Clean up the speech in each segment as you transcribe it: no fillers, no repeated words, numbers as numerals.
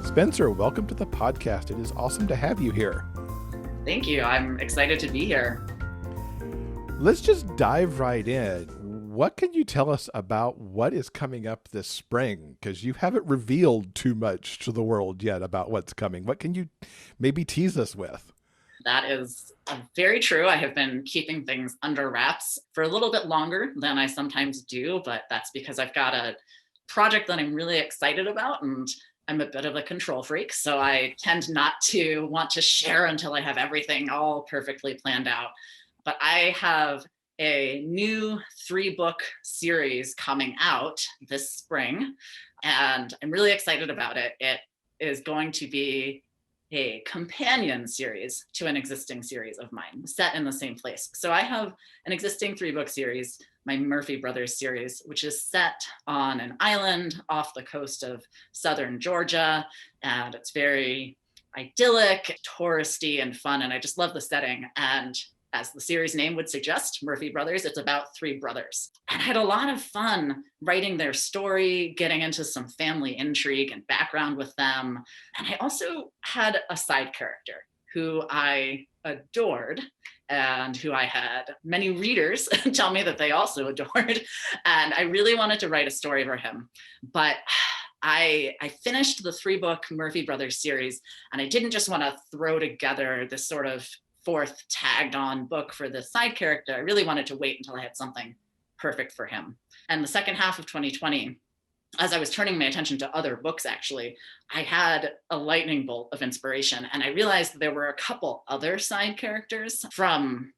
Spencer, welcome to the podcast. It is awesome to have you here. Thank you. I'm excited to be here. Let's just dive right in. What can you tell us about what is coming up this spring? Because you haven't revealed too much to the world yet about what's coming. What can you maybe tease us with? That is very true. I have been keeping things under wraps for a little bit longer than I sometimes do, but that's because I've got a project that I'm really excited about, and I'm a bit of a control freak, so I tend not to want to share until I have everything all perfectly planned out. But I have a new 3-book series coming out this spring, and I'm really excited about it. It is going to be a companion series to an existing series of mine set in the same place. So I have an existing 3-book series, my Murphy Brothers series, which is set on an island off the coast of southern Georgia. And it's very idyllic, touristy, and fun. And I just love the setting. And as the series name would suggest, Murphy Brothers, it's about 3 brothers. And I had a lot of fun writing their story, getting into some family intrigue and background with them. And I also had a side character who I adored and who I had many readers tell me that they also adored. And I really wanted to write a story for him. But I finished the 3-book Murphy Brothers series, and I didn't just want to throw together this sort of 4th tagged on book for the side character. I really wanted to wait until I had something perfect for him. And the second half of 2020, as I was turning my attention to other books, actually, I had a lightning bolt of inspiration. And I realized that there were a couple other side characters from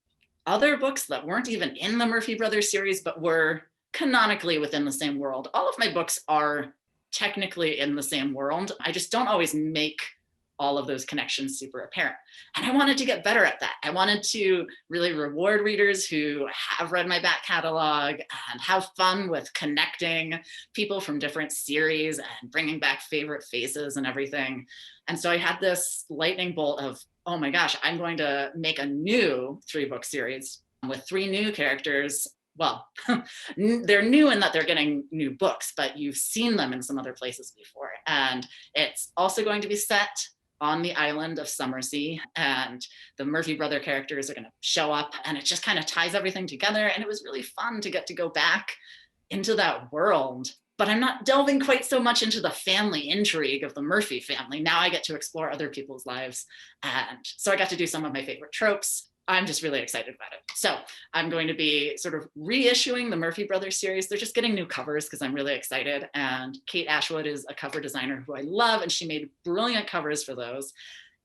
other books that weren't even in the Murphy Brothers series, but were canonically within the same world. All of my books are technically in the same world. I just don't always make all of those connections super apparent. And I wanted to get better at that. I wanted to really reward readers who have read my back catalog and have fun with connecting people from different series and bringing back favorite faces and everything. And so I had this lightning bolt of, oh my gosh, I'm going to make a new 3-book series with 3 new characters. Well, they're new in that they're getting new books, but you've seen them in some other places before. And it's also going to be set on the island of Summersea, and the Murphy brother characters are going to show up, and it just kind of ties everything together. And it was really fun to get to go back into that world. But I'm not delving quite so much into the family intrigue of the Murphy family. Now I get to explore other people's lives. And so I got to do some of my favorite tropes. I'm just really excited about it. So I'm going to be sort of reissuing the Murphy Brothers series. They're just getting new covers because I'm really excited. And Kate Ashwood is a cover designer who I love, and she made brilliant covers for those.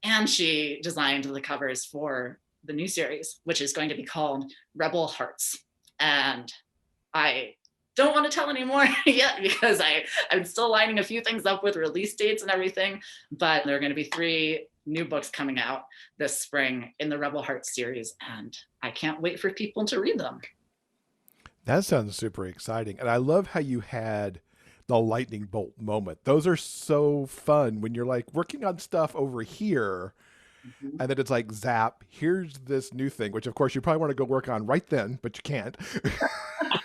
And she designed the covers for the new series, which is going to be called Rebel Hearts. And I don't want to tell any more yet because I'm still lining a few things up with release dates and everything. But there are going to be 3 new books coming out this spring in the Rebel Hearts series, and I can't wait for people to read them. That sounds super exciting. And I love how you had the lightning bolt moment. Those are so fun when you're like working on stuff over here, and then it's like, zap, here's this new thing, which of course you probably want to go work on right then, but you can't.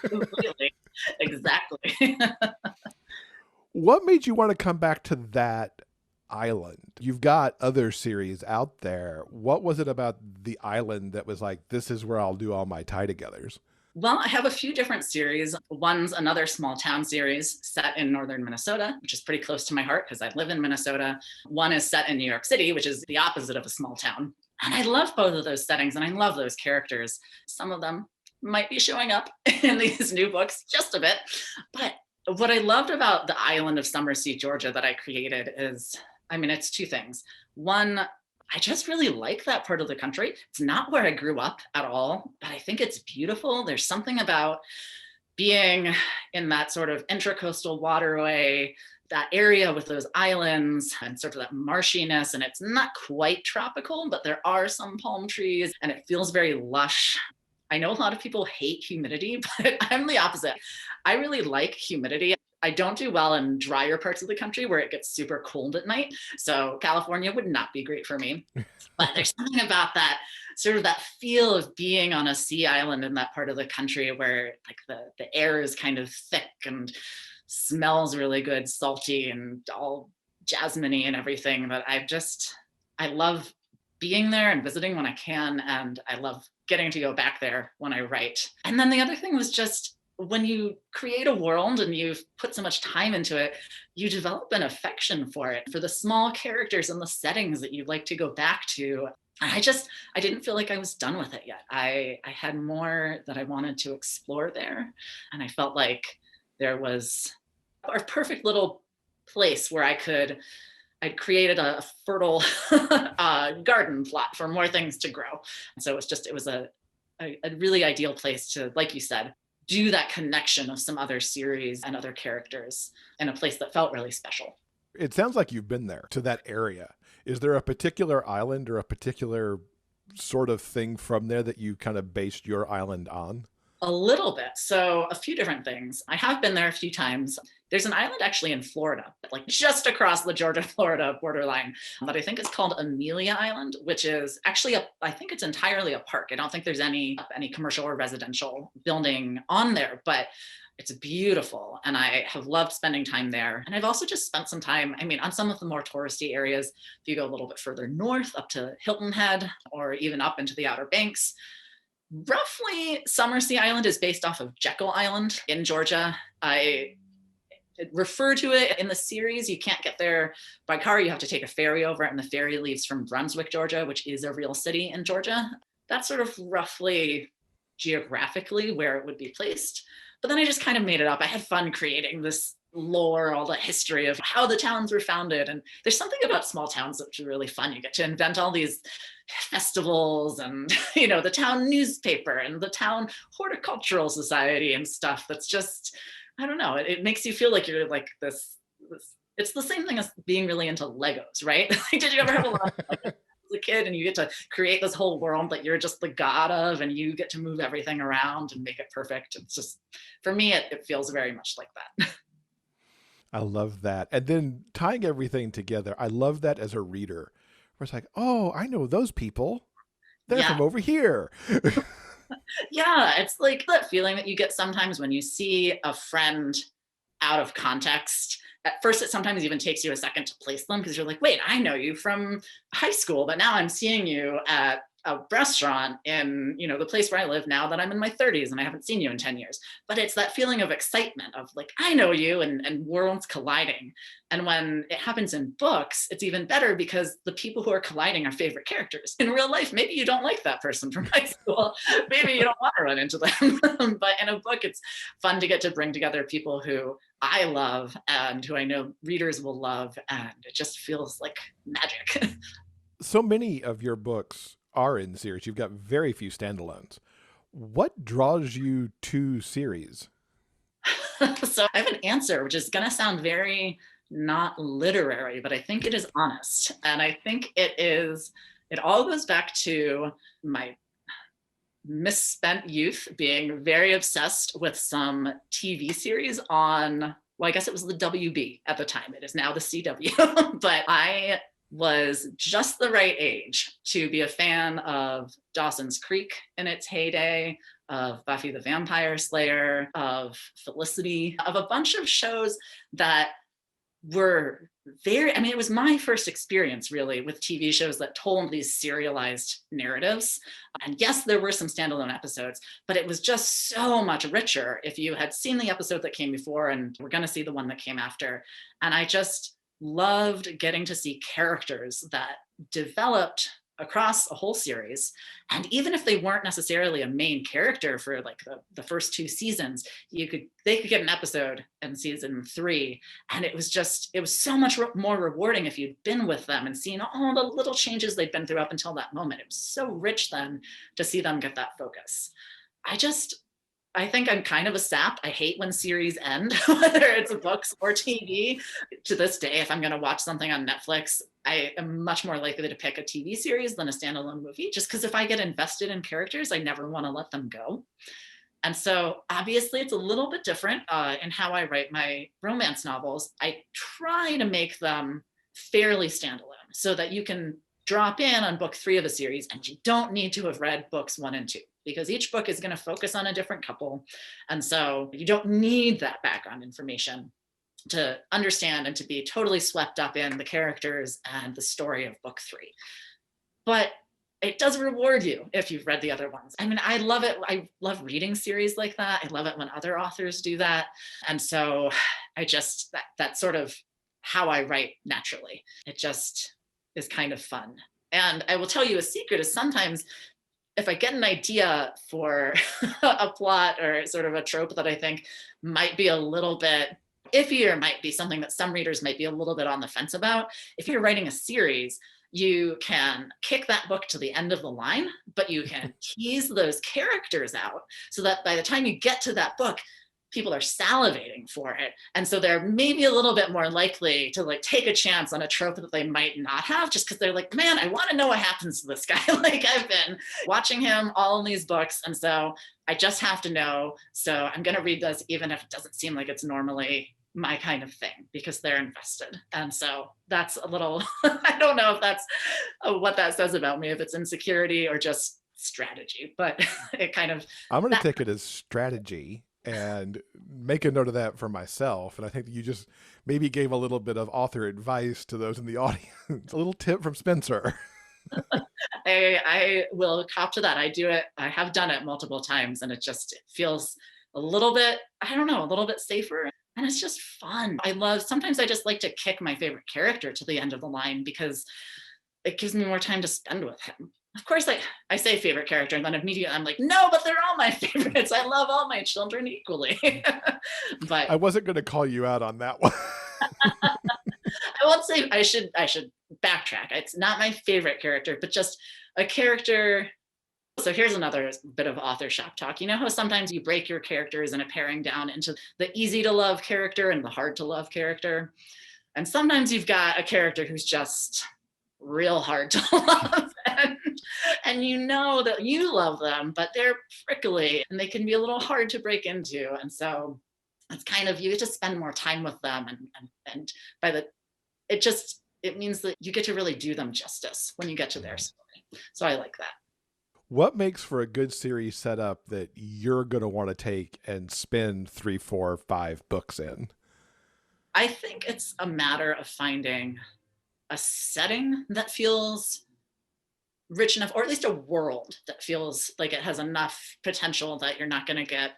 Completely. Exactly. What made you want to come back to that island? You've got other series out there. What was it about the island that was like, this is where I'll do all my tie-togethers? Well, I have a few different series. One's another small town series set in northern Minnesota, which is pretty close to my heart because I live in Minnesota. One is set in New York City, which is the opposite of a small town. And I love both of those settings, and I love those characters. Some of them might be showing up in these new books just a bit. But what I loved about the island of Summersea, Georgia that I created is, it's 2 things. One, I just really like that part of the country. It's not where I grew up at all, but I think it's beautiful. There's something about being in that sort of intracoastal waterway, that area with those islands and sort of that marshiness. And it's not quite tropical, but there are some palm trees and it feels very lush. I know a lot of people hate humidity, but I'm the opposite. I really like humidity. I don't do well in drier parts of the country where it gets super cold at night. So California would not be great for me. But there's something about that sort of that feel of being on a sea island in that part of the country where like the air is kind of thick and smells really good, salty and all jasmine-y and everything, that I love being there and visiting when I can. And I love getting to go back there when I write. And then the other thing was just when you create a world and you've put so much time into it, you develop an affection for it, for the small characters and the settings that you'd like to go back to. I didn't feel like I was done with it yet. I had more that I wanted to explore there. And I felt like there was a perfect little place where I'd created a fertile garden plot for more things to grow. And so it was a really ideal place to, like you said, do that connection of some other series and other characters in a place that felt really special. It sounds like you've been there to that area. Is there a particular island or a particular sort of thing from there that you kind of based your island on? A little bit. So a few different things. I have been there a few times. There's an island actually in Florida, like just across the Georgia-Florida borderline, that I think is called Amelia Island, which is actually I think it's entirely a park. I don't think there's any commercial or residential building on there, but it's beautiful. And I have loved spending time there. And I've also just spent some time, on some of the more touristy areas. If you go a little bit further north up to Hilton Head or even up into the Outer Banks, roughly Summersea Island is based off of Jekyll Island in Georgia. I refer to it in the series. You can't get there by car. You have to take a ferry over it, and the ferry leaves from Brunswick, Georgia, which is a real city in Georgia. That's sort of roughly geographically where it would be placed. But then I just kind of made it up. I had fun creating this lore, all the history of how the towns were founded. And there's something about small towns that's really fun. You get to invent all these festivals and, the town newspaper and the town horticultural society and stuff. That's just, I don't know. It makes you feel like you're like this. It's the same thing as being really into Legos, right? Did you ever have a lot of Legos as a kid and you get to create this whole world that you're just the god of, and you get to move everything around and make it perfect? It's just, for me, it feels very much like that. I love that. And then tying everything together, I love that as a reader, where it's like, oh, I know those people. They're from over here. Yeah, it's like that feeling that you get sometimes when you see a friend out of context. At first, it sometimes even takes you a second to place them because you're like, wait, I know you from high school, but now I'm seeing you at a restaurant in, the place where I live now that I'm in my 30s and I haven't seen you in 10 years. But it's that feeling of excitement of like, I know you, and worlds colliding. And when it happens in books, it's even better because the people who are colliding are favorite characters. In real life, maybe you don't like that person from high school. Maybe you don't want to run into them. But in a book, it's fun to get to bring together people who I love and who I know readers will love. And it just feels like magic. So many of your books are in series. You've got very few standalones. What draws you to series? So I have an answer, which is going to sound very not literary, but I think it is honest. And I think it all goes back to my misspent youth being very obsessed with some TV series on, well, I guess it was the WB at the time. It is now the CW. But I was just the right age to be a fan of Dawson's Creek in its heyday, of Buffy the Vampire Slayer, of Felicity, of a bunch of shows that were it was my first experience really with TV shows that told these serialized narratives. And yes, there were some standalone episodes, but it was just so much richer if you had seen the episode that came before and we're going to see the one that came after. And I just loved getting to see characters that developed across a whole series. And even if they weren't necessarily a main character for like the first 2 seasons, they could get an episode in season 3. And it was so much more rewarding if you'd been with them and seen all the little changes they'd been through up until that moment. It was so rich then to see them get that focus. I think I'm kind of a sap. I hate when series end, whether it's books or TV. To this day, if I'm going to watch something on Netflix, I am much more likely to pick a TV series than a standalone movie, just because if I get invested in characters, I never want to let them go. And so obviously it's a little bit different in how I write my romance novels. I try to make them fairly standalone so that you can drop in on book 3 of a series and you don't need to have read books 1 and 2. Because each book is going to focus on a different couple. And so you don't need that background information. to understand and to be totally swept up in the characters and the story of book 3. But it does reward you if you've read the other ones. I mean, I love it. I love reading series like that. I love it when other authors do that. And so I just, that's sort of how I write naturally. It just is kind of fun. And I will tell you a secret is sometimes if I get an idea for a plot or sort of a trope that I think might be a little bit iffy or might be something that some readers might be a little bit on the fence about, if you're writing a series, you can kick that book to the end of the line, but you can tease those characters out so that by the time you get to that book, people are salivating for it. And so they're maybe a little bit more likely to like take a chance on a trope that they might not have just because they're like, man, I want to know what happens to this guy. Like I've been watching him all in these books. And so I just have to know. So I'm going to read this, even if it doesn't seem like it's normally my kind of thing, because they're invested. And so that's a little, I don't know if that's what that says about me, if it's insecurity or just strategy, but it kind of. I'm going to take it as strategy and make a note of that for myself. And I think that you just maybe gave a little bit of author advice to those in the audience, a little tip from Spencer. I will cop to that. I do it. I have done it multiple times and it feels a little bit, I don't know, a little bit safer. And it's just fun. Sometimes I just like to kick my favorite character to the end of the line because it gives me more time to spend with him. Of course, I say favorite character and then immediately I'm like, no, but they're all my favorites. I love all my children equally. But I wasn't going to call you out on that one. I won't say I should backtrack. It's not my favorite character, but just a character. So here's another bit of author shop talk. You know how sometimes you break your characters in a pairing down into the easy to love character and the hard to love character. And sometimes you've got a character who's just real hard to love. And you know that you love them, but they're prickly and they can be a little hard to break into. And so it's kind of, you get to spend more time with them. And it means that you get to really do them justice when you get to their story. So I like that. What makes for a good series setup that you're going to want to take and spend 3, 4, 5 books in? I think it's a matter of finding a setting that feels rich enough, or at least a world that feels like it has enough potential that you're not going to get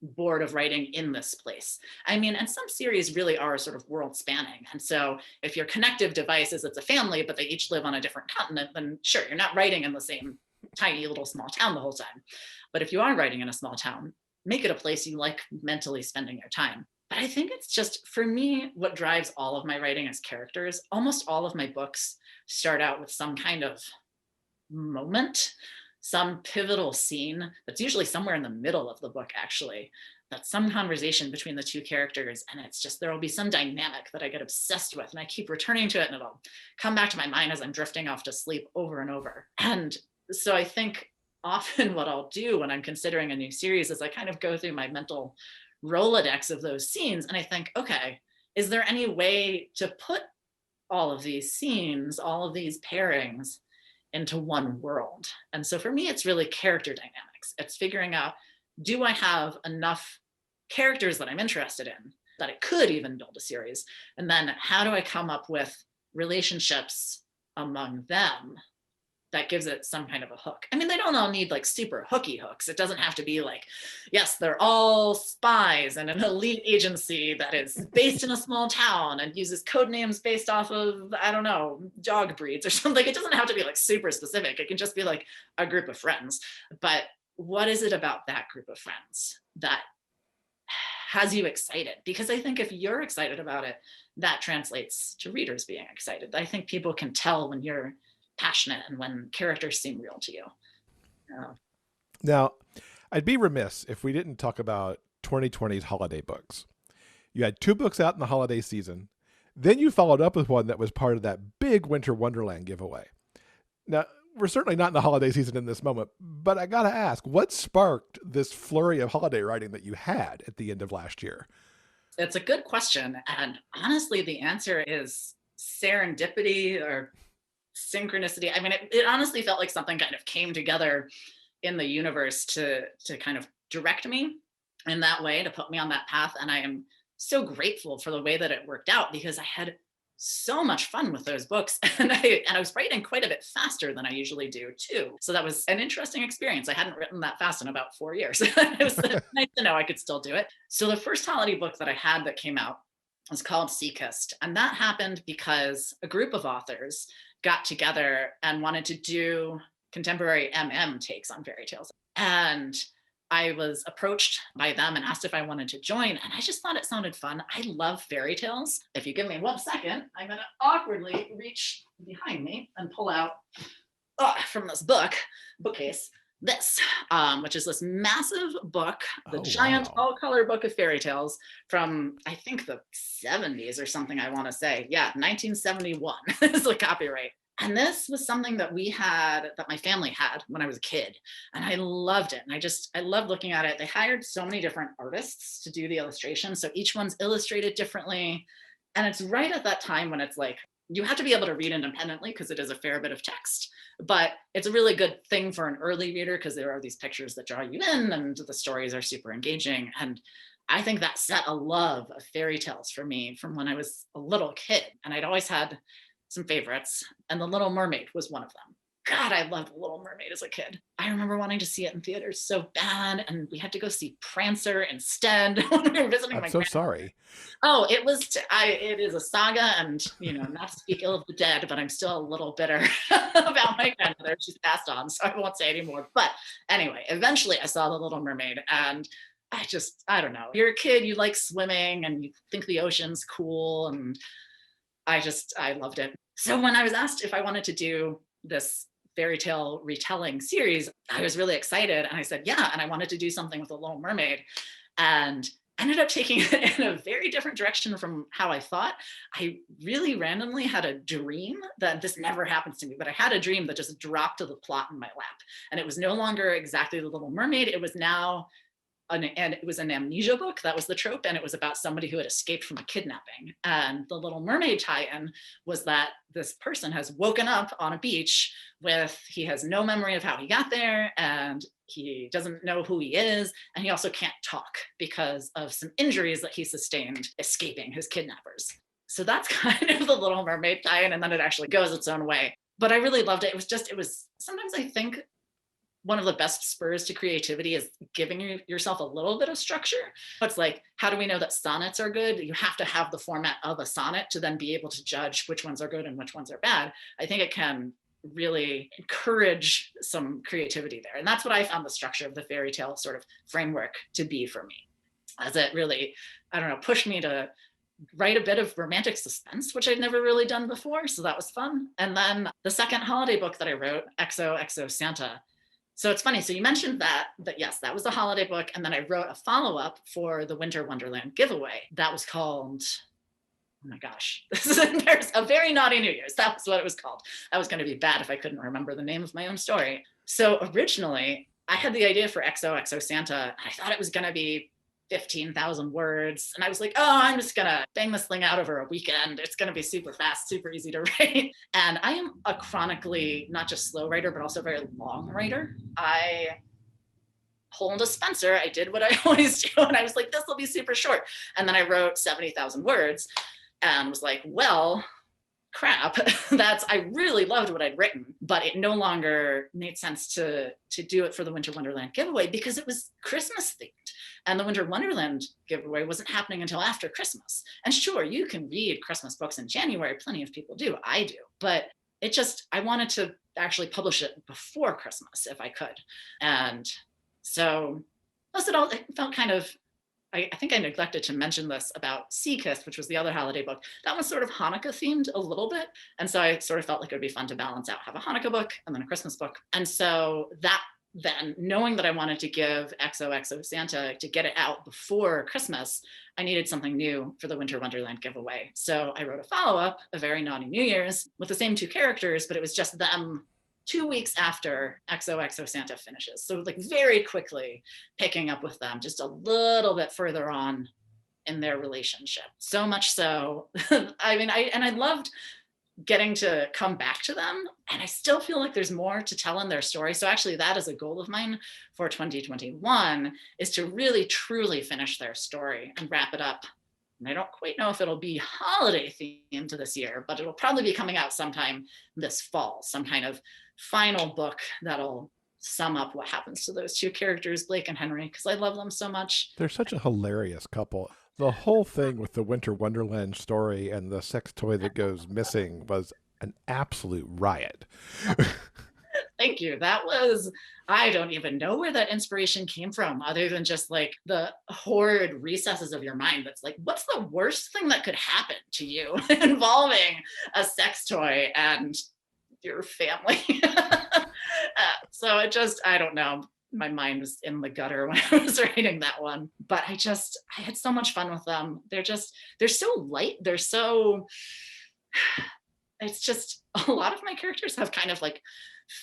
bored of writing in this place. I mean, and some series really are sort of world spanning. And so if your connective device is it's a family, but they each live on a different continent, then sure, you're not writing in the same tiny little small town the whole time. But if you are writing in a small town, make it a place you like mentally spending your time. But I think it's just, for me, what drives all of my writing is characters. Almost all of my books start out with some kind of moment, some pivotal scene that's usually somewhere in the middle of the book, actually. That's some conversation between the two characters. And it's just, there will be some dynamic that I get obsessed with. And I keep returning to it and it'll come back to my mind as I'm drifting off to sleep over and over. And so I think often what I'll do when I'm considering a new series is I kind of go through my mental Rolodex of those scenes. And I think, okay, is there any way to put all of these scenes, all of these pairings into one world? And so for me, it's really character dynamics. It's figuring out, do I have enough characters that I'm interested in that it could even build a series? And then how do I come up with relationships among them that gives it some kind of a hook? I mean, they don't all need like super hooky hooks. It doesn't have to be like, yes, they're all spies and an elite agency that is based in a small town and uses code names based off of, I don't know, dog breeds or something. It doesn't have to be like super specific. It can just be like a group of friends. But what is it about that group of friends that has you excited? Because I think if you're excited about it, that translates to readers being excited. I think people can tell when you're passionate and when characters seem real to you. Now, I'd be remiss if we didn't talk about 2020's holiday books. You had 2 books out in the holiday season. Then you followed up with one that was part of that big Winter Wonderland giveaway. Now, we're certainly not in the holiday season in this moment, but I got to ask, what sparked this flurry of holiday writing that you had at the end of last year? It's a good question. And honestly, the answer is serendipity or synchronicity. I mean, it honestly felt like something kind of came together in the universe to kind of direct me in that way, to put me on that path. And I am so grateful for the way that it worked out because I had so much fun with those books and I was writing quite a bit faster than I usually do too. So that was an interesting experience. I hadn't written that fast in about 4 years. It was nice to know I could still do it. So the first holiday book that I had that came out was called Seakist. And that happened because a group of authors got together and wanted to do contemporary takes on fairy tales. And I was approached by them and asked if I wanted to join. And I just thought it sounded fun. I love fairy tales. If you give me 1 second, I'm going to awkwardly reach behind me and pull out from this bookcase, this, which is this massive book, the giant all color book of fairy tales from, I think, the 70s or something, I want to say. Yeah, 1971 is the copyright. And this was something that that my family had when I was a kid. And I loved it. And I loved looking at it. They hired so many different artists to do the illustration. So each one's illustrated differently. And it's right at that time when it's like, you have to be able to read independently because it is a fair bit of text, but it's a really good thing for an early reader because there are these pictures that draw you in and the stories are super engaging. And I think that set a love of fairy tales for me from when I was a little kid. And I'd always had some favorites, and The Little Mermaid was one of them. God, I loved The Little Mermaid as a kid. I remember wanting to see it in theaters so bad, and we had to go see Prancer instead when we were visiting my grandmother. Sorry. Oh, it is a saga, and not to speak ill of the dead, but I'm still a little bitter about my grandmother. She's passed on, so I won't say anymore. But anyway, eventually I saw The Little Mermaid, and I don't know. You're a kid, you like swimming, and you think the ocean's cool, and I loved it. So when I was asked if I wanted to do this fairy tale retelling series, I was really excited. And I said, yeah. And I wanted to do something with The Little Mermaid. And ended up taking it in a very different direction from how I thought. I really randomly had a dream that this never happens to me, but I had a dream that just dropped to the plot in my lap. And it was no longer exactly The Little Mermaid. It was now and it was an amnesia book. That was the trope. And it was about somebody who had escaped from a kidnapping. And the Little Mermaid tie-in was that this person has woken up on a beach he has no memory of how he got there, and he doesn't know who he is. And he also can't talk because of some injuries that he sustained escaping his kidnappers. So that's kind of the Little Mermaid tie-in. And then it actually goes its own way. But I really loved it. It was sometimes I think one of the best spurs to creativity is giving yourself a little bit of structure. It's like, how do we know that sonnets are good? You have to have the format of a sonnet to then be able to judge which ones are good and which ones are bad. I think it can really encourage some creativity there. And that's what I found the structure of the fairy tale sort of framework to be for me, as it really, pushed me to write a bit of romantic suspense, which I'd never really done before. So that was fun. And then the second holiday book that I wrote, Xoxo Santa. So it's funny. So you mentioned that yes, that was the holiday book. And then I wrote a follow-up for the Winter Wonderland giveaway. That was called, oh my gosh, there's a very naughty New Year's. That was what it was called. That was going to be bad if I couldn't remember the name of my own story. So originally I had the idea for Xoxo Santa. I thought it was going to be 15,000 words. And I was like, oh, I'm just going to bang this thing out over a weekend. It's going to be super fast, super easy to write. And I am a chronically, not just slow writer, but also very long writer. I pulled a Spencer. I did what I always do. And I was like, this will be super short. And then I wrote 70,000 words and was like, well, crap. I really loved what I'd written, but it no longer made sense to do it for the Winter Wonderland giveaway because it was Christmas themed. And the Winter Wonderland giveaway wasn't happening until after Christmas. And sure, you can read Christmas books in January. Plenty of people do. I do. But I wanted to actually publish it before Christmas if I could. And so plus it felt kind of, I think I neglected to mention this about Seakist, which was the other holiday book. That was sort of Hanukkah themed a little bit. And so I sort of felt like it would be fun to balance out, have a Hanukkah book and then a Christmas book. And so then knowing that I wanted to give Xoxo Santa to get it out before Christmas, I needed something new for the Winter Wonderland giveaway. So I wrote a follow-up, A Very Naughty New Year's, with the same two characters, but it was just them 2 weeks after Xoxo Santa finishes. So like very quickly picking up with them just a little bit further on in their relationship. So much so, I loved getting to come back to them. And I still feel like there's more to tell in their story. So actually that is a goal of mine for 2021, is to really truly finish their story and wrap it up And I don't quite know if it'll be holiday themed this year, but it'll probably be coming out sometime this fall, some kind of final book that'll sum up what happens to those two characters, Blake and Henry, because I love them so much. They're such a hilarious couple. The whole thing with the Winter Wonderland story and the sex toy that goes missing was an absolute riot. Thank you. That was, I don't even know where that inspiration came from, other than just like the horrid recesses of your mind. That's like, what's the worst thing that could happen to you involving a sex toy and your family? So it just, I don't know. My mind was in the gutter when I was writing that one, but I had so much fun with them. They're so light. It's just, a lot of my characters have kind of like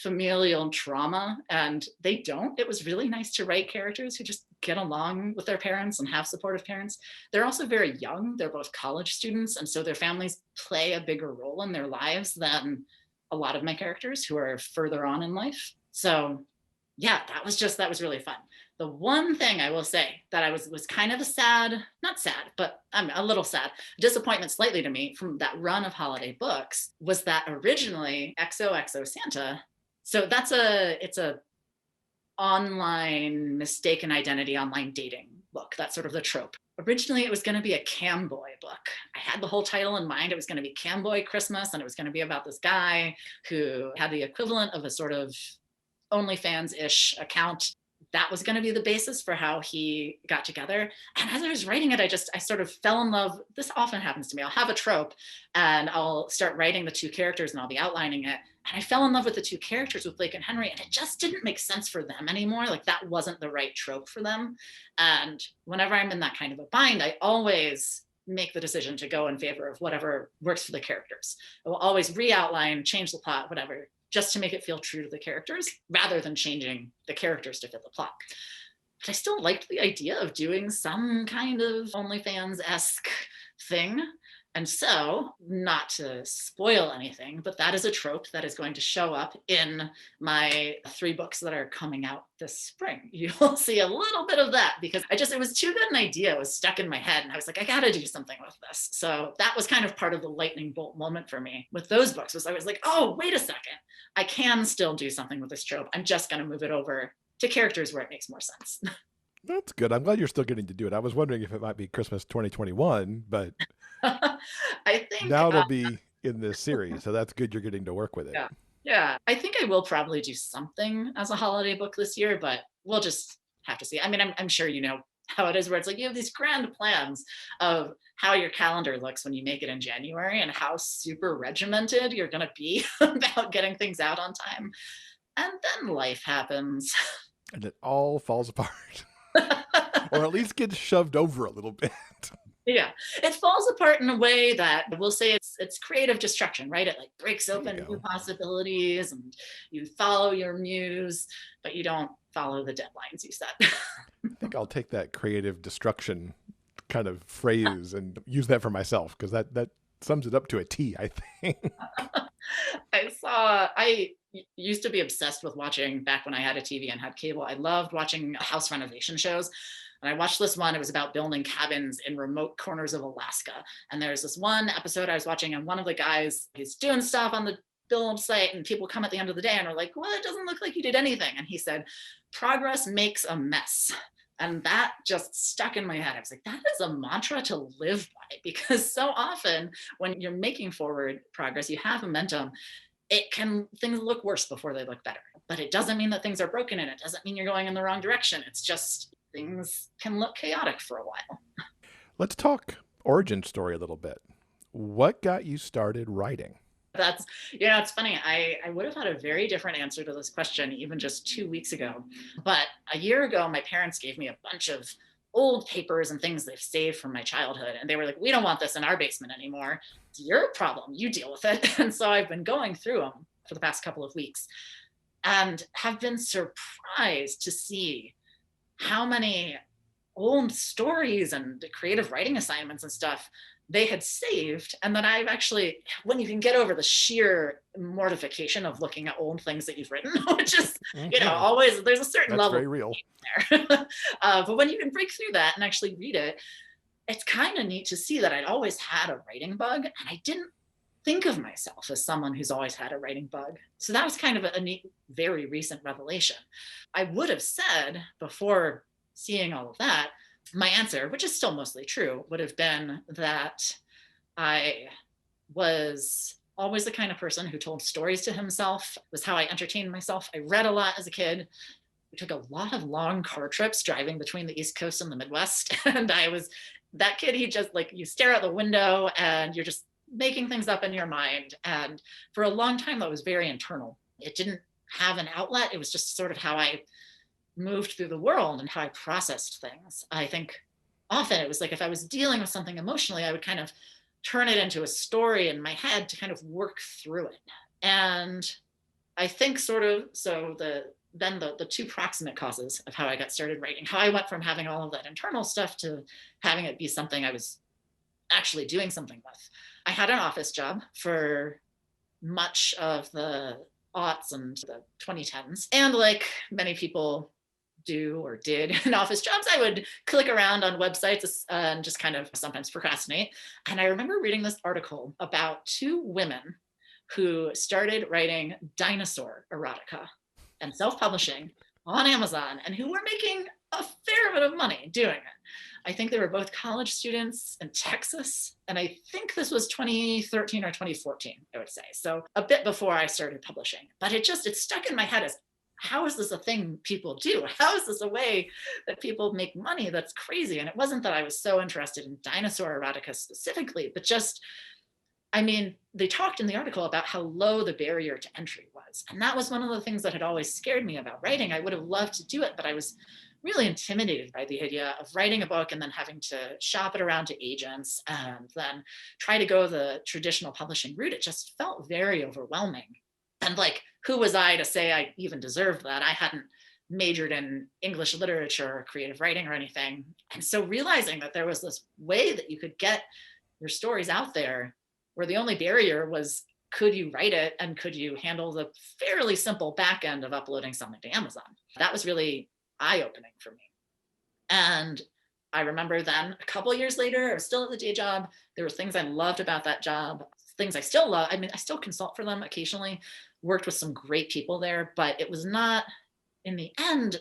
familial trauma, and they don't. It was really nice to write characters who just get along with their parents and have supportive parents. They're also very young. They're both college students, and so their families play a bigger role in their lives than a lot of my characters who are further on in life. So yeah, that was really fun. The one thing I will say that I was kind of not sad, but I'm a little sad, disappointment slightly to me from that run of holiday books was that originally Xoxo Santa. So it's a online mistaken identity, online dating book. That's sort of the trope. Originally, it was going to be a camboy book. I had the whole title in mind. It was going to be Camboy Christmas, and it was going to be about this guy who had the equivalent of a sort of OnlyFans-ish account. That was going to be the basis for how he got together. And as I was writing it, I sort of fell in love. This often happens to me. I'll have a trope and I'll start writing the two characters and I'll be outlining it. And I fell in love with the two characters, with Blake and Henry, and it just didn't make sense for them anymore. Like, that wasn't the right trope for them. And whenever I'm in that kind of a bind, I always make the decision to go in favor of whatever works for the characters. I will always re-outline, change the plot, whatever, just to make it feel true to the characters rather than changing the characters to fit the plot. But I still liked the idea of doing some kind of OnlyFans-esque thing. And so, not to spoil anything, but that is a trope that is going to show up in my 3 books that are coming out this spring. You will see a little bit of that because it was too good an idea. It was stuck in my head and I was like, I got to do something with this. So that was kind of part of the lightning bolt moment for me with those books. I was like, oh, wait a second. I can still do something with this trope. I'm just going to move it over to characters where it makes more sense. That's good. I'm glad you're still getting to do it. I was wondering if it might be Christmas 2021, but I think now it'll be in this series. So that's good. You're getting to work with it. Yeah. I think I will probably do something as a holiday book this year, but we'll just have to see. I mean, I'm sure you know how it is where it's like you have these grand plans of how your calendar looks when you make it in January and how super regimented you're going to be about getting things out on time. And then life happens. And it all falls apart. Or at least gets shoved over a little bit. Yeah, it falls apart in a way that we'll say it's creative destruction, right? It like breaks open new possibilities and you follow your muse, but you don't follow the deadlines you set. I think I'll take that creative destruction kind of phrase and use that for myself because that sums it up to a T, I think. I used to be obsessed with watching, back when I had a TV and had cable, I loved watching house renovation shows. And I watched this one, it was about building cabins in remote corners of Alaska. And there's this one episode I was watching, and one of the guys, he's doing stuff on the build site, and people come at the end of the day and are like, well, it doesn't look like you did anything. And he said, progress makes a mess. And that just stuck in my head. I was like, that is a mantra to live by, because so often when you're making forward progress, you have momentum, things look worse before they look better. But it doesn't mean that things are broken, and it doesn't mean you're going in the wrong direction. It's just things can look chaotic for a while. Let's talk origin story a little bit. What got you started writing? That's, it's funny. I would have had a very different answer to this question even just 2 weeks ago. But a year ago, my parents gave me a bunch of old papers and things they've saved from my childhood. And they were like, we don't want this in our basement anymore. It's your problem. You deal with it. And so I've been going through them for the past couple of weeks and have been surprised to see how many old stories and creative writing assignments and stuff they had saved, and that I've actually, when you can get over the sheer mortification of looking at old things that you've written, which is, always, there's a certain level very real there. But when you can break through that and actually read it, it's kind of neat to see that I'd always had a writing bug, and I didn't think of myself as someone who's always had a writing bug. So that was kind of a neat, very recent revelation. I would have said before seeing all of that, my answer, which is still mostly true, would have been that I was always the kind of person who told stories to himself. It was how I entertained myself. I read a lot as a kid. We took a lot of long car trips driving between the East Coast and the Midwest. And I was that kid, he just like, you stare out the window and you're just making things up in your mind. And for a long time, that was very internal. It didn't have an outlet. It was just sort of how I moved through the world and how I processed things. I think often it was like if I was dealing with something emotionally, I would kind of turn it into a story in my head to kind of work through it. And I think sort of, so the two proximate causes of how I got started writing, how I went from having all of that internal stuff to having it be something I was actually doing something with. I had an office job for much of the aughts and the 2010s. And like many people do or did in office jobs, I would click around on websites and just kind of sometimes procrastinate. And I remember reading this article about two women who started writing dinosaur erotica and self-publishing on Amazon and who were making a fair bit of money doing it. I think they were both college students in Texas. And I think this was 2013 or 2014, I would say. So a bit before I started publishing. But it stuck in my head as, how is this a thing people do? How is this a way that people make money? That's crazy. And it wasn't that I was so interested in dinosaur erotica specifically, but just, I mean, they talked in the article about how low the barrier to entry was. And that was one of the things that had always scared me about writing. I would have loved to do it, but I was really intimidated by the idea of writing a book and then having to shop it around to agents and then try to go the traditional publishing route. It just felt very overwhelming. And like, who was I to say I even deserved that? I hadn't majored in English literature or creative writing or anything. And so realizing that there was this way that you could get your stories out there where the only barrier was, could you write it and could you handle the fairly simple back end of uploading something to Amazon? That was really eye-opening for me. And I remember then a couple of years later, I was still at the day job. There were things I loved about that job, things I still love. I mean, I still consult for them occasionally, worked with some great people there, but it was not, in the end,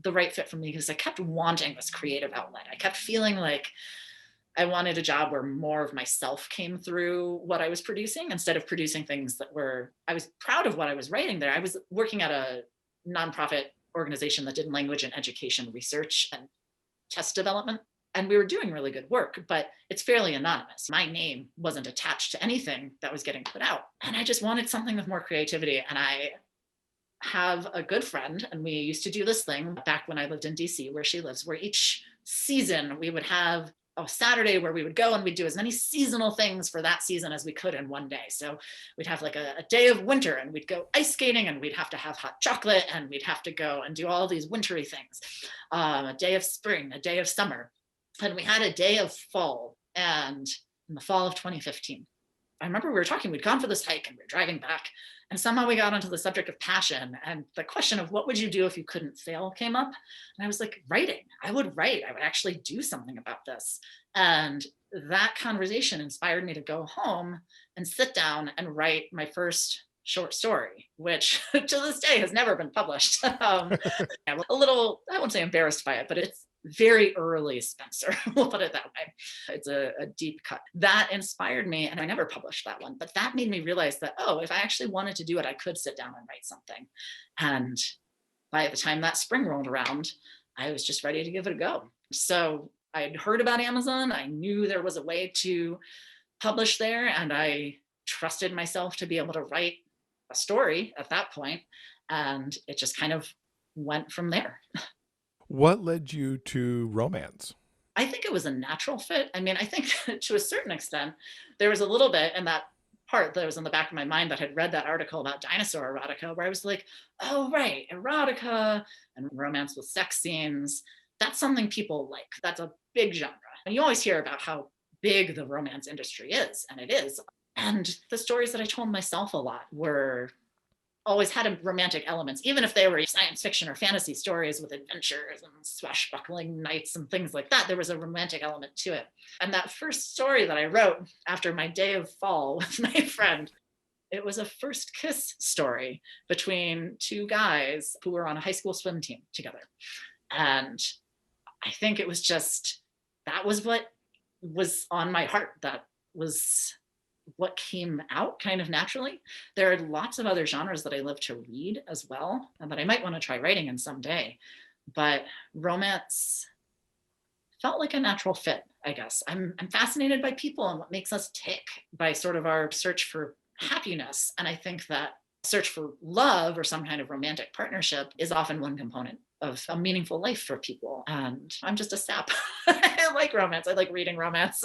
the right fit for me because I kept wanting this creative outlet. I kept feeling like I wanted a job where more of myself came through what I was producing instead of producing things that were, I was proud of what I was writing there. I was working at a nonprofit organization that did language and education research and test development. And we were doing really good work, but it's fairly anonymous. My name wasn't attached to anything that was getting put out. And I just wanted something with more creativity. And I have a good friend, and we used to do this thing back when I lived in DC, where she lives, where each season we would have a Saturday where we would go and we'd do as many seasonal things for that season as we could in one day. So we'd have like a day of winter and we'd go ice skating and we'd have to have hot chocolate and we'd have to go and do all these wintry things. A day of spring, a day of summer. And we had a day of fall, and in the fall of 2015. I remember we were talking, we'd gone for this hike and we were driving back, and somehow we got onto the subject of passion, and the question of what would you do if you couldn't fail came up. And I was like, writing. I would write. I would actually do something about this. And that conversation inspired me to go home and sit down and write my first short story, which to this day has never been published. I'm a little, I won't say embarrassed by it, but it's very early Spencer, we'll put it that way. It's a deep cut. That inspired me, and I never published that one, but that made me realize that, oh, if I actually wanted to do it, I could sit down and write something. And by the time that spring rolled around, I was just ready to give it a go. So I had heard about Amazon. I knew there was a way to publish there, and I trusted myself to be able to write a story at that point, and it just kind of went from there. What led you to romance? I think it was a natural fit. I mean, I think to a certain extent, there was a little bit in that part that was in the back of my mind that had read that article about dinosaur erotica, where I was like, oh, right, erotica and romance with sex scenes. That's something people like. That's a big genre. And you always hear about how big the romance industry is, and it is. And the stories that I told myself a lot were always had romantic elements, even if they were science fiction or fantasy stories with adventures and swashbuckling knights and things like that. There was a romantic element to it. And that first story that I wrote after my day of fall with my friend, it was a first kiss story between two guys who were on a high school swim team together. And I think it was just, that was what was on my heart. That was what came out kind of naturally. There are lots of other genres that I love to read as well, and that I might want to try writing in someday. But romance felt like a natural fit, I guess. I'm fascinated by people and what makes us tick, by sort of our search for happiness. And I think that search for love or some kind of romantic partnership is often one component of a meaningful life for people. And I'm just a sap. I like romance. I like reading romance.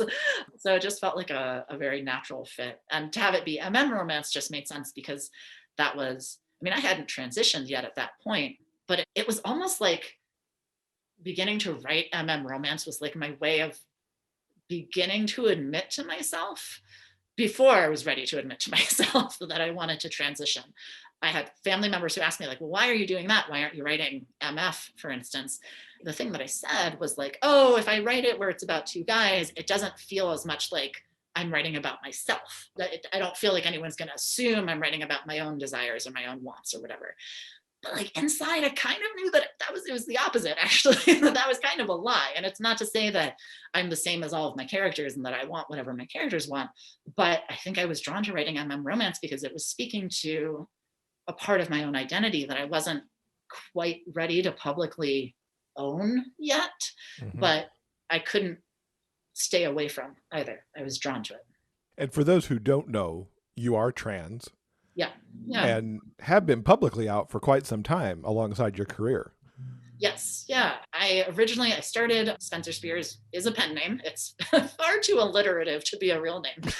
So it just felt like a very natural fit. And to have it be romance just made sense, because that was, I mean, I hadn't transitioned yet at that point, but it was almost like beginning to write romance was like my way of beginning to admit to myself, before I was ready to admit to myself that I wanted to transition. I had family members who asked me, like, well, why are you doing that? Why aren't you writing MF, for instance? The thing that I said was like, oh, if I write it where it's about two guys, it doesn't feel as much like I'm writing about myself. I don't feel like anyone's going to assume I'm writing about my own desires or my own wants or whatever. But like inside, I kind of knew that it was the opposite, actually. That was kind of a lie. And it's not to say that I'm the same as all of my characters and that I want whatever my characters want. But I think I was drawn to writing romance because it was speaking to a part of my own identity that I wasn't quite ready to publicly own yet, but I couldn't stay away from either. I was drawn to it. And for those who don't know, you are trans. Yeah. And have been publicly out for quite some time alongside your career. Yes. Yeah. I started, Spencer Spears is a pen name. It's far too alliterative to be a real name.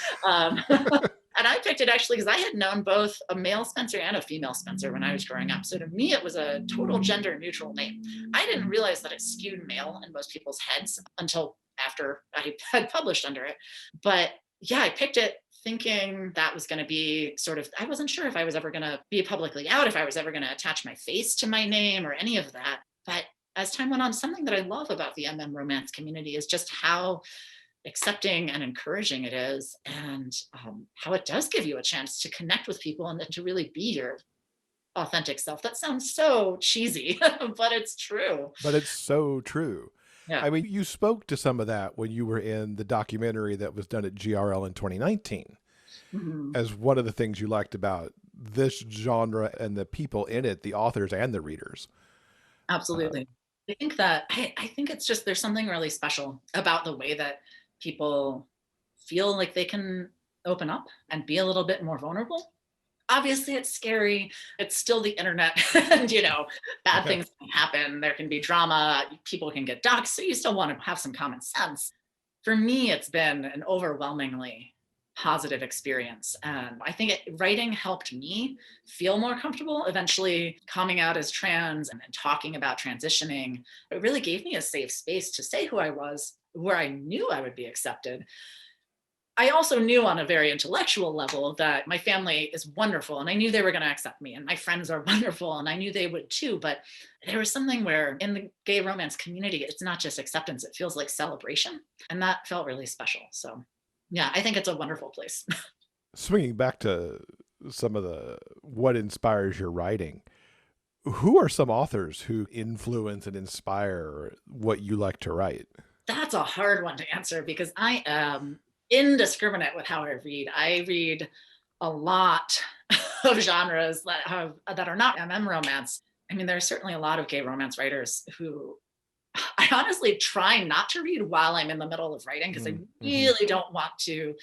And I picked it actually because I had known both a male Spencer and a female Spencer when I was growing up. So to me, it was a total gender neutral name. I didn't realize that it skewed male in most people's heads until after I had published under it. But yeah, I picked it thinking that was going to be sort of, I wasn't sure if I was ever going to be publicly out, if I was ever going to attach my face to my name or any of that. But as time went on, something that I love about the romance community is just how accepting and encouraging it is, and how it does give you a chance to connect with people and to really be your authentic self. That sounds so cheesy, but it's true. But it's so true. Yeah. I mean, you spoke to some of that when you were in the documentary that was done at GRL in 2019 as one of the things you liked about this genre and the people in it, the authors and the readers. Absolutely. I think that I think it's just, there's something really special about the way that people feel like they can open up and be a little bit more vulnerable. Obviously, it's scary. It's still the internet, and bad things can happen. There can be drama. People can get doxxed. So you still want to have some common sense. For me, it's been an overwhelmingly positive experience. And I think writing helped me feel more comfortable. Eventually, coming out as trans and talking about transitioning, it really gave me a safe space to say who I was, where I knew I would be accepted. I also knew on a very intellectual level that my family is wonderful, and I knew they were going to accept me, and my friends are wonderful, and I knew they would too. But there was something where in the gay romance community, it's not just acceptance, it feels like celebration. And that felt really special. So yeah, I think it's a wonderful place. Swinging back to some of what inspires your writing, who are some authors who influence and inspire what you like to write? That's a hard one to answer because I am indiscriminate with how I read. I read a lot of genres that are not romance. I mean, there's certainly a lot of gay romance writers who I honestly try not to read while I'm in the middle of writing, because I really don't want to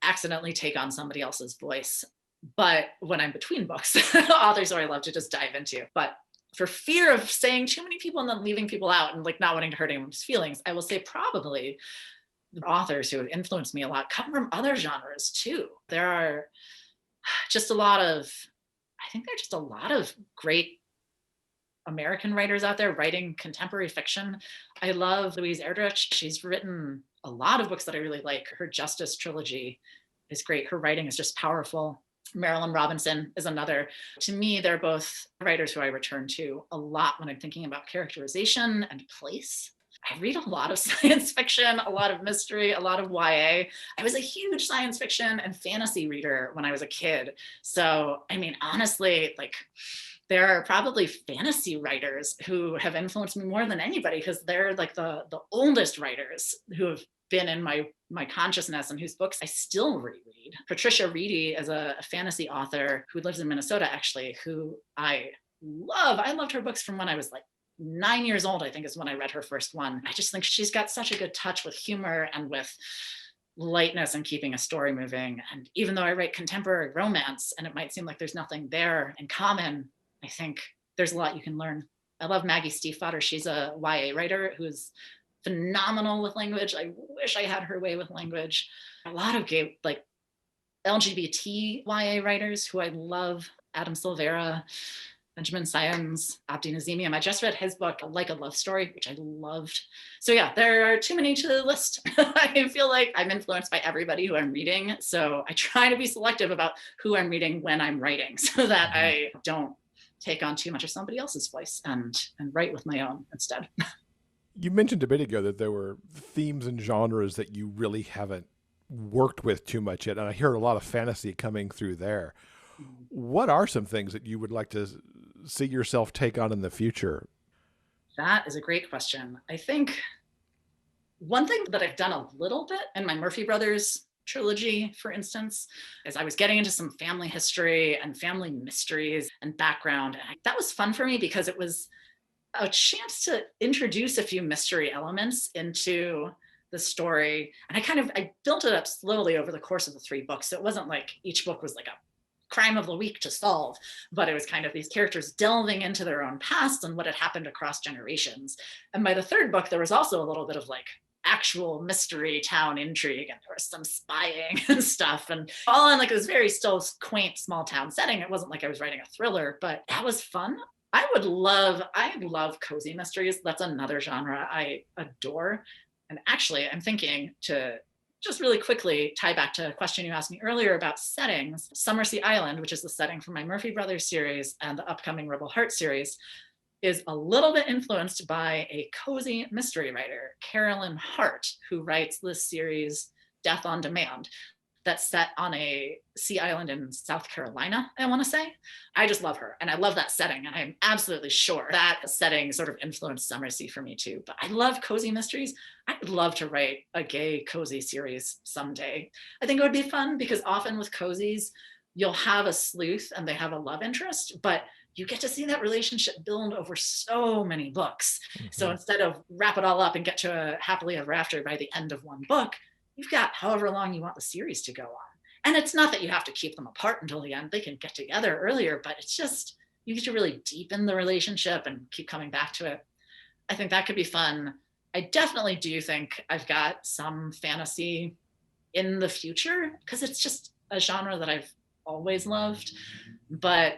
accidentally take on somebody else's voice. But when I'm between books, authors who I love to just dive into. But for fear of saying too many people and then leaving people out and like not wanting to hurt anyone's feelings, I will say probably the authors who have influenced me a lot come from other genres too. There are just a lot of great American writers out there writing contemporary fiction. I love Louise Erdrich. She's written a lot of books that I really like. Her Justice trilogy is great. Her writing is just powerful. Marilyn Robinson is another. To me, they're both writers who I return to a lot when I'm thinking about characterization and place. I read a lot of science fiction, a lot of mystery, a lot of YA. I was a huge science fiction and fantasy reader when I was a kid. So, I mean, honestly, like, there are probably fantasy writers who have influenced me more than anybody, because they're like the oldest writers who have been in my consciousness and whose books I still reread. Patricia Reedy is a fantasy author who lives in Minnesota, actually, who I love. I loved her books from when I was like 9 years old, I think is when I read her first one. I just think she's got such a good touch with humor and with lightness and keeping a story moving. And even though I write contemporary romance and it might seem like there's nothing there in common, I think there's a lot you can learn. I love Maggie Stiefvater. She's a YA writer who's phenomenal with language. I wish I had her way with language. A lot of gay, like LGBT YA writers who I love, Adam Silvera, Benjamin Syons, Abdi Nazemian. I just read his book, Like a Love Story, which I loved. So yeah, there are too many to list. I feel like I'm influenced by everybody who I'm reading. So I try to be selective about who I'm reading when I'm writing so that I don't take on too much of somebody else's voice and write with my own instead. You mentioned a bit ago that there were themes and genres that you really haven't worked with too much yet, and I hear a lot of fantasy coming through there. What are some things that you would like to see yourself take on in the future? That is a great question. I think one thing that I've done a little bit in my Murphy Brothers trilogy, for instance, is I was getting into some family history and family mysteries and background. And that was fun for me because it was a chance to introduce a few mystery elements into the story. And I built it up slowly over the course of the 3 books. So it wasn't like each book was like a crime of the week to solve, but it was kind of these characters delving into their own past and what had happened across generations. And by the 3rd book, there was also a little bit of like actual mystery town intrigue, and there was some spying and stuff, and all in like this very still quaint small town setting. It wasn't like I was writing a thriller, but that was fun. I love cozy mysteries. That's another genre I adore. And actually, I'm thinking to just really quickly tie back to a question you asked me earlier about settings. Summersea Island, which is the setting for my Murphy Brothers series and the upcoming Rebel Heart series, is a little bit influenced by a cozy mystery writer, Carolyn Hart, who writes this series, Death on Demand, that's set on a sea island in South Carolina, I want to say. I just love her, and I love that setting, and I'm absolutely sure that setting sort of influenced Summersea for me too. But I love cozy mysteries. I'd love to write a gay cozy series someday. I think it would be fun because often with cozies, you'll have a sleuth and they have a love interest, but you get to see that relationship build over so many books. Mm-hmm. So instead of wrap it all up and get to a happily ever after by the end of one book, you've got however long you want the series to go on. And it's not that you have to keep them apart until the end. They can get together earlier, but it's just, you get to really deepen the relationship and keep coming back to it. I think that could be fun. I definitely do think I've got some fantasy in the future because it's just a genre that I've always loved. But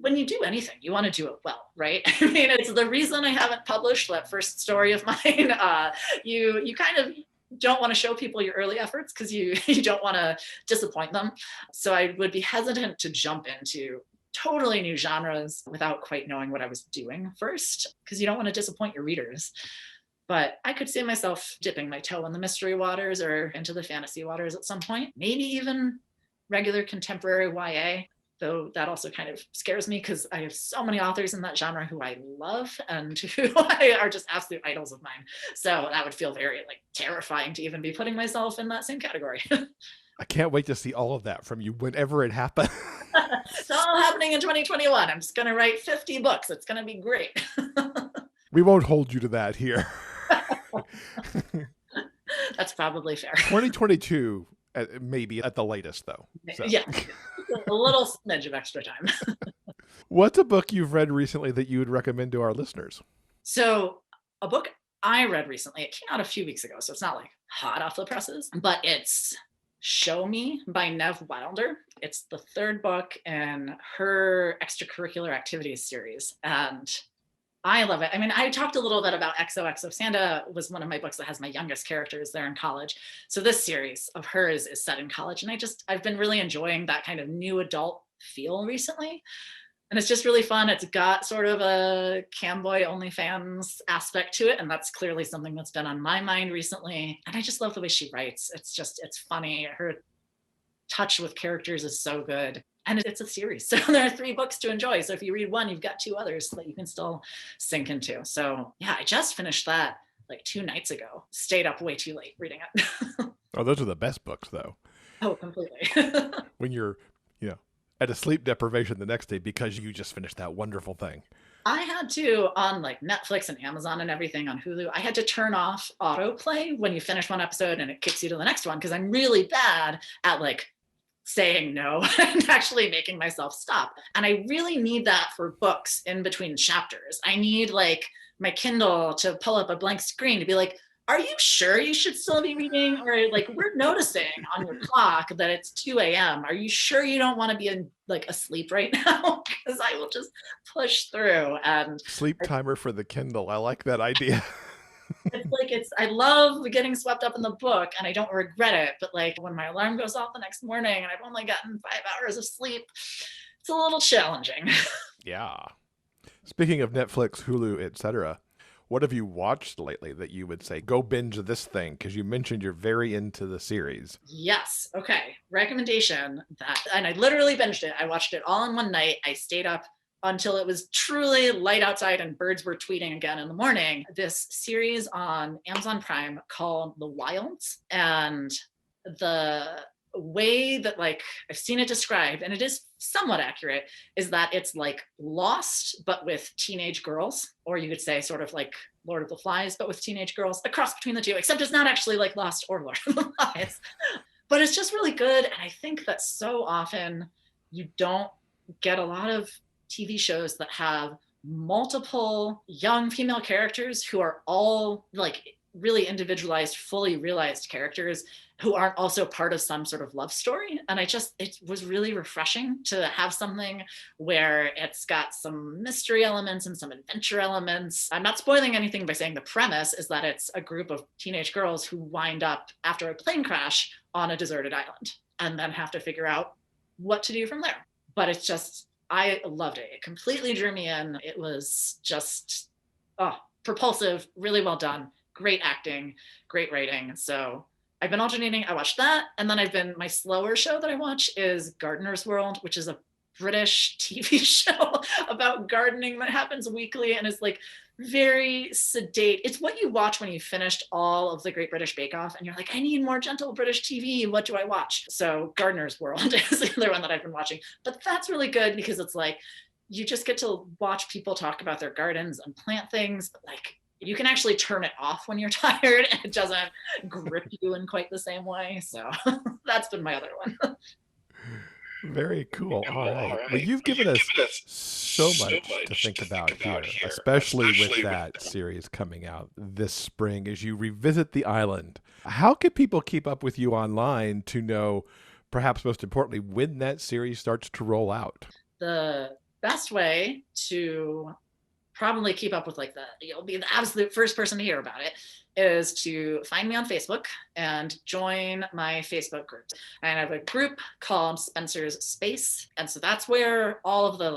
when you do anything, you want to do it well, right? I mean, it's the reason I haven't published that first story of mine. You kind of don't want to show people your early efforts because you don't want to disappoint them. So I would be hesitant to jump into totally new genres without quite knowing what I was doing first, because you don't want to disappoint your readers. But I could see myself dipping my toe in the mystery waters or into the fantasy waters at some point, maybe even regular contemporary YA. Though that also kind of scares me because I have so many authors in that genre who I love and who are just absolute idols of mine. So that would feel very like terrifying to even be putting myself in that same category. I can't wait to see all of that from you whenever it happens. It's all happening in 2021. I'm just going to write 50 books. It's going to be great. We won't hold you to that here. That's probably fair. 2022, maybe at the latest, though. So. Yeah. A little smidge of extra time. What's a book you've read recently that you would recommend to our listeners? So a book I read recently, it came out a few weeks ago, so it's not like hot off the presses, but it's Show Me by Nev Wilder. It's the 3rd book in her extracurricular activities series. And I love it. I mean, I talked a little bit about Xoxo Santa was one of my books that has my youngest characters there in college. So this series of hers is set in college. And I've been really enjoying that kind of new adult feel recently. And it's just really fun. It's got sort of a camboy OnlyFans aspect to it. And that's clearly something that's been on my mind recently. And I just love the way she writes. It's funny. Her touch with characters is so good. And it's a series. So there are 3 books to enjoy. So if you read one, you've got 2 others that you can still sink into. So yeah, I just finished that like 2 nights ago. Stayed up way too late reading it. Oh, those are the best books, though. Oh, completely. When you're, at a sleep deprivation the next day because you just finished that wonderful thing. I had to, on like Netflix and Amazon and everything, on Hulu, I had to turn off autoplay when you finish one episode and it kicks you to the next one, because I'm really bad at like saying no and actually making myself stop. And I really need that for books in between chapters. I need like my Kindle to pull up a blank screen to be like, are you sure you should still be reading? Or like, we're noticing on your clock that it's 2 a.m. Are you sure you don't want to be asleep right now? Because I will just push through. And sleep timer for the Kindle. I like that idea. I love getting swept up in the book and I don't regret it. But like when my alarm goes off the next morning and I've only gotten 5 hours of sleep, it's a little challenging. Yeah. Speaking of Netflix, Hulu, etc., what have you watched lately that you would say, go binge this thing? Because you mentioned you're very into the series. Yes. Okay. Recommendation and I literally binged it. I watched it all in one night. I stayed up until it was truly light outside and birds were tweeting again in the morning. This series on Amazon Prime called The Wilds. And the way that like I've seen it described, and it is somewhat accurate, is that it's like Lost but with teenage girls, or you could say sort of like Lord of the Flies but with teenage girls, a cross between the two, except it's not actually like Lost or Lord of the Flies. But it's just really good. And I think that so often you don't get a lot of TV shows that have multiple young female characters who are all like really individualized, fully realized characters who aren't also part of some sort of love story. And it was really refreshing to have something where it's got some mystery elements and some adventure elements. I'm not spoiling anything by saying the premise is that it's a group of teenage girls who wind up after a plane crash on a deserted island and then have to figure out what to do from there. But it's just, I loved it. It completely drew me in. It was just, propulsive, really well done. Great acting, great writing. So I've been alternating. I watched that. And then my slower show that I watch is Gardener's World, which is a British TV show about gardening that happens weekly and is like very sedate. It's what you watch when you finished all of the Great British Bake Off and you're like, I need more gentle British TV. What do I watch? So Gardener's World is the other one that I've been watching. But that's really good because it's like, you just get to watch people talk about their gardens and plant things. But like, you can actually turn it off when you're tired and it doesn't grip you in quite the same way. So that's been my other one. Very cool. All right. Well, you've given us so much to think about here, especially with that series coming out this spring as you revisit the island. How can people keep up with you online to know, perhaps most importantly, when that series starts to roll out? The best way to probably keep up with you'll be the absolute first person to hear about it, is to find me on Facebook and join my Facebook group. And I have a group called Spencer's Space. And so that's where all of the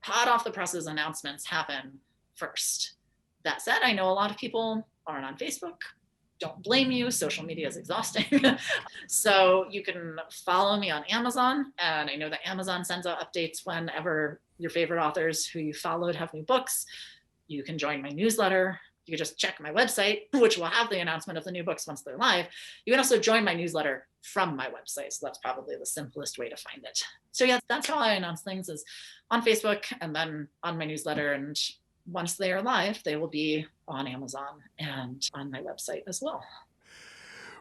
hot off the presses announcements happen first. That said, I know a lot of people aren't on Facebook. Don't blame you. Social media is exhausting. So you can follow me on Amazon. And I know that Amazon sends out updates whenever your favorite authors who you followed have new books. You can join my newsletter. You can just check my website, which will have the announcement of the new books once they're live. You can also join my newsletter from my website. So that's probably the simplest way to find it. So yeah, that's how I announce things, is on Facebook and then on my newsletter. And once they are live, they will be on Amazon and on my website as well.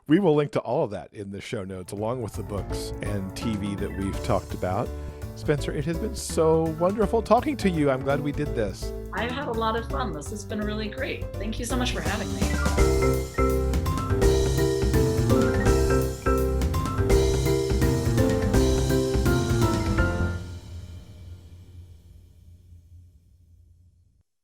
We will link to all of that in the show notes, along with the books and TV that we've talked about. Spencer, it has been so wonderful talking to you. I'm glad we did this. I've had a lot of fun. This has been really great. Thank you so much for having me.